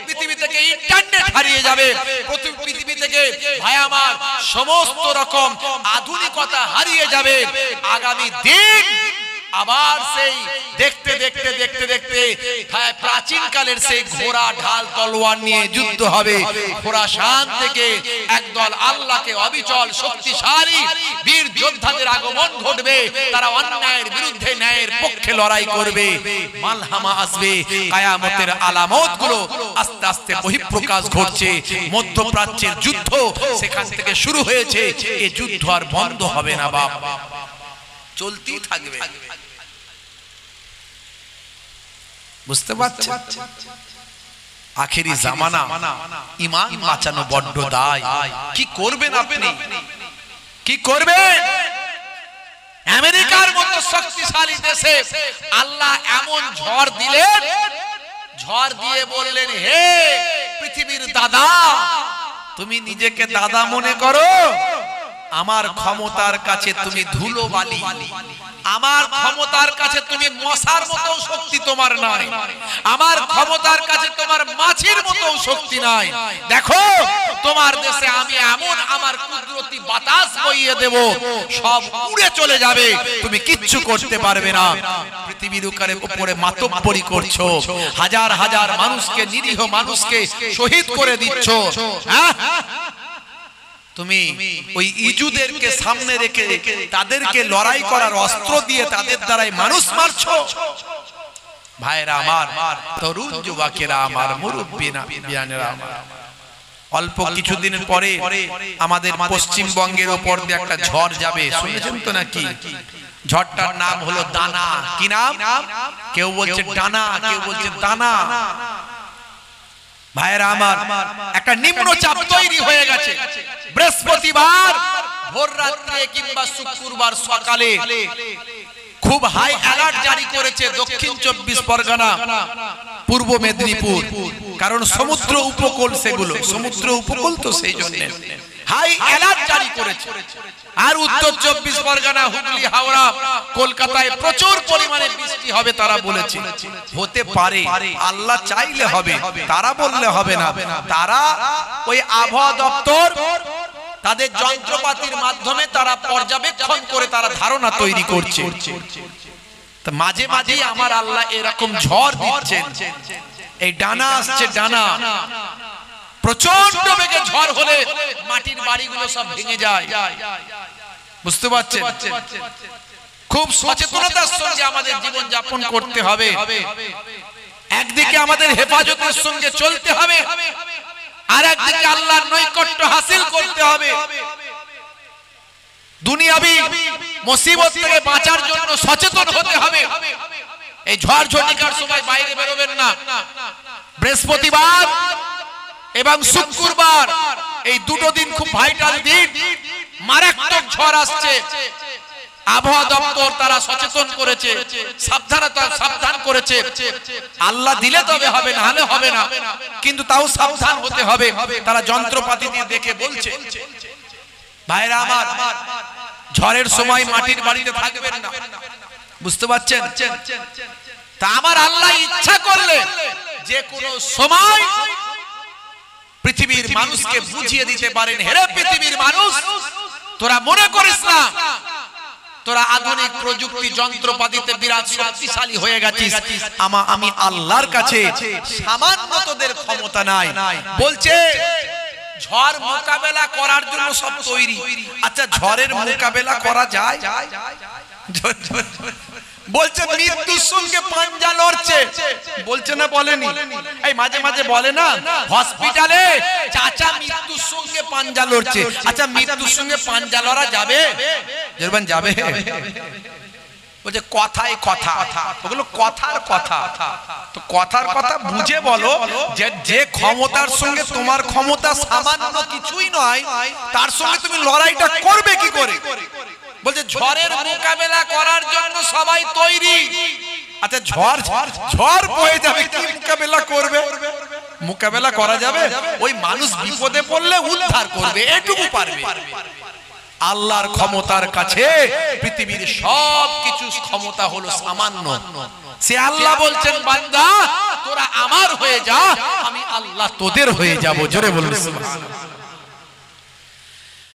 পৃথিবী থেকে ইন্টারনেট হারিয়ে যাবে, পৃথিবী থেকে ভাই আমার সমস্ত রকম আধুনিকতা হারিয়ে যাবে। আগামী দিন আবার সেই দেখতে দেখতে দেখতে দেখতে প্রাচীন কালের সেই ঘোড়া ঢাল তলোয়ার নিয়ে যুদ্ধ হবে। খোরাসান থেকে একদল আল্লাহকে অবিচল শক্তিশালী বীর যোদ্ধাদের আগমন ঘটবে। তারা অন্যায়ের বিরুদ্ধে ন্যায়ের পক্ষে লড়াই করবে। মালহামা আসবে, কিয়ামতের আলামতগুলো আস্তে আস্তে বহিঃপ্রকাশ ঘটছে। মধ্যপ্রাচ্যের যুদ্ধ সেখান থেকে শুরু হয়েছে। এই যুদ্ধ আর বন্ধ হবে না বাপ, চলতেই থাকবে। বুঝতে পারছেন? আখেরি জামানা, ঈমান বাঁচানো বড্ড দায়। কি করবেন আপনি? কি করবেন? আমেরিকার মতো শক্তিশালী দেশে আল্লাহ এমন ঝড় দিলেন, ঝড় দিয়ে বললেন, হে পৃথিবীর দাদা, তুমি নিজেকে দাদা মনে করো, আমার ক্ষমতার কাছে তুমি ধুলো বালি, আমার ক্ষমতার কাছে তুমি মশার মতো শক্তি তোমার নাই, আমার ক্ষমতার কাছে তোমার মাছির মতো শক্তি নাই। দেখো তোমার দেশে আমি এমন আমার কুদরতি বাতাস বইয়ে দেব, সব উড়ে চলে যাবে, তুমি কিচ্ছু করতে পারবে না। পৃথিবীর উপরে মাতব্বরি করছো, হাজার হাজার মানুষকে, নিরীহ মানুষকে শহীদ করে দিচ্ছ। হ্যাঁ, তুমি ওই ইজুদেরকে সামনে রেখে তাদেরকে লড়াই করার অস্ত্র দিয়ে তাদের দ্বারাই মানুষ মারছো। ভাইরা আমার, তরুণ যুবকেরা আমার, মুরব্বীরা বিয়ানেরা আমার, অল্প কিছুদিন পরে আমাদের পশ্চিমবঙ্গের উপর দিয়ে একটা ঝড় যাবে, শুনেছেন তো নাকি? ঝড়টার নাম হলো দানা। কি নাম? কেউ বলছে ডানা, কেউ বলছে দানা। ভাইরা আমার, একটা নিম্নচাপ তৈরি হয়ে গেছে। বৃহস্পতিবার ভোর রাত্রে কিংবা শুক্রবার সকালে খুব হাই অ্যালার্ট জারি করেছে দক্ষিণ 24 পরগনা, পূর্ব মেদিনীপুর। কারণ সমুদ্র উপকূল, সেগুলো সমুদ্র উপকূল, তো সেই জন্য হাই অ্যালার্ট জারি করেছে। আর উত্তর 24 পরগনা, হুগলি, হাওড়া, কলকাতায় প্রচুর পরিমাণে বৃষ্টি হবে তারা বলেছে। হতে পারে, আল্লাহ চাইলে হবে, তারা বললে হবে না। তারা ওই আবহাওয়া দপ্তর তাদের যন্ত্রপাতির মাধ্যমে তারা পর্যবেক্ষণ করে তারা ধারণা তৈরি করছে। মাঝে মাঝে আমার আল্লাহ এরকম ঝড় দিচ্ছেন। এই ডানা আসছে, ডানা প্রচন্ড বেগে ঝড় হলে মাটির বাড়িগুলো সব ভেঙে যায়। বুঝতে পারছেন? খুব সচেতনতার সঙ্গে আমাদের জীবন যাপন করতে হবে। একদিকে আমাদের হেফাজতের সঙ্গে চলতে হবে, আর একদিকে আল্লাহর নৈকট্য হাসিল করতে হবে। দুনিয়াবি মুসিবত থেকে বাঁচার জন্য সচেতন হতে হবে। এই ঝড় ঝটিকার সময় বাইরে বেরোবেন না। বৃহস্পতিবার এবং শুক্রবার এই দুটো দিন খুব ভাইটাল দিন, মারাত্মক ঝড় আসছে। আবহাওয়া দপ্তর তারা সচেতন করেছে, সাবধান করেছে। আল্লাহ দিলে তবে হবে, না হলে হবে না, কিন্তু তাও সাবধান হতে হবে। তারা যন্ত্রপাতি দিয়ে দেখে বলছে। ভাইরা আমার, ঝড়ের সময় মাটির বাড়িতে থাকবেন না, বুঝতে পারছেন? তা আমার আল্লাহ ইচ্ছা করলে যে কোনো সময় পৃথিবীর মানুষকে বুঝিয়ে দিতে পারেন, হেরে পৃথিবীর মানুষ, তোরা মনে করিস না তোরা আধুনিক প্রযুক্তি যন্ত্রপাতিতে বিরাট শক্তিশালী হয়ে গেছিস, আমি আল্লাহর কাছে সামান্য তোদের ক্ষমতা নাই। বলছে ঝড় মোকাবেলা করার জন্য সব তৈরি। আচ্ছা, ঝড়ের মোকাবেলা করা যায়? বলছে মৃত্যুর সঙ্গে পাঞ্জা লড়ছে, বলছে না বলেনি? এই মাঝে মাঝে বলে না হসপিটালে চাচা মৃত্যুর সঙ্গে পাঞ্জা লড়ছে। আচ্ছা, মৃত্যুর সঙ্গে পাঞ্জা লড়া যাবে? যাবে? বলছে কথায় কথা, ওগুলো কথার কথা। তো কথার কথা বুঝে বলো, যে ক্ষমতার সঙ্গে তোমার ক্ষমতা সামান্য কিছুই নয়, তার সঙ্গে তুমি লড়াইটা করবে কি করে? বলছে ঝড়ের মোকাবেলা করার জন্য সবাই তৈরি। আচ্ছা, ঝড় বয়ে যাবে, কি মোকাবেলা করবে? মোকাবেলা করা যাবে? ওই মানুষ বিপদে পড়লে উদ্ধার করবে, এটুকু পারবে। আল্লাহর ক্ষমতার কাছে পৃথিবীর সব কিছু ক্ষমতা হলো সামান্য। সে আল্লাহ বলছেন বান্দা তোরা আমার হয়ে যা, আমি আল্লাহ তোদের হয়ে যাব। জোরে বলুন সুবহানাল্লাহ।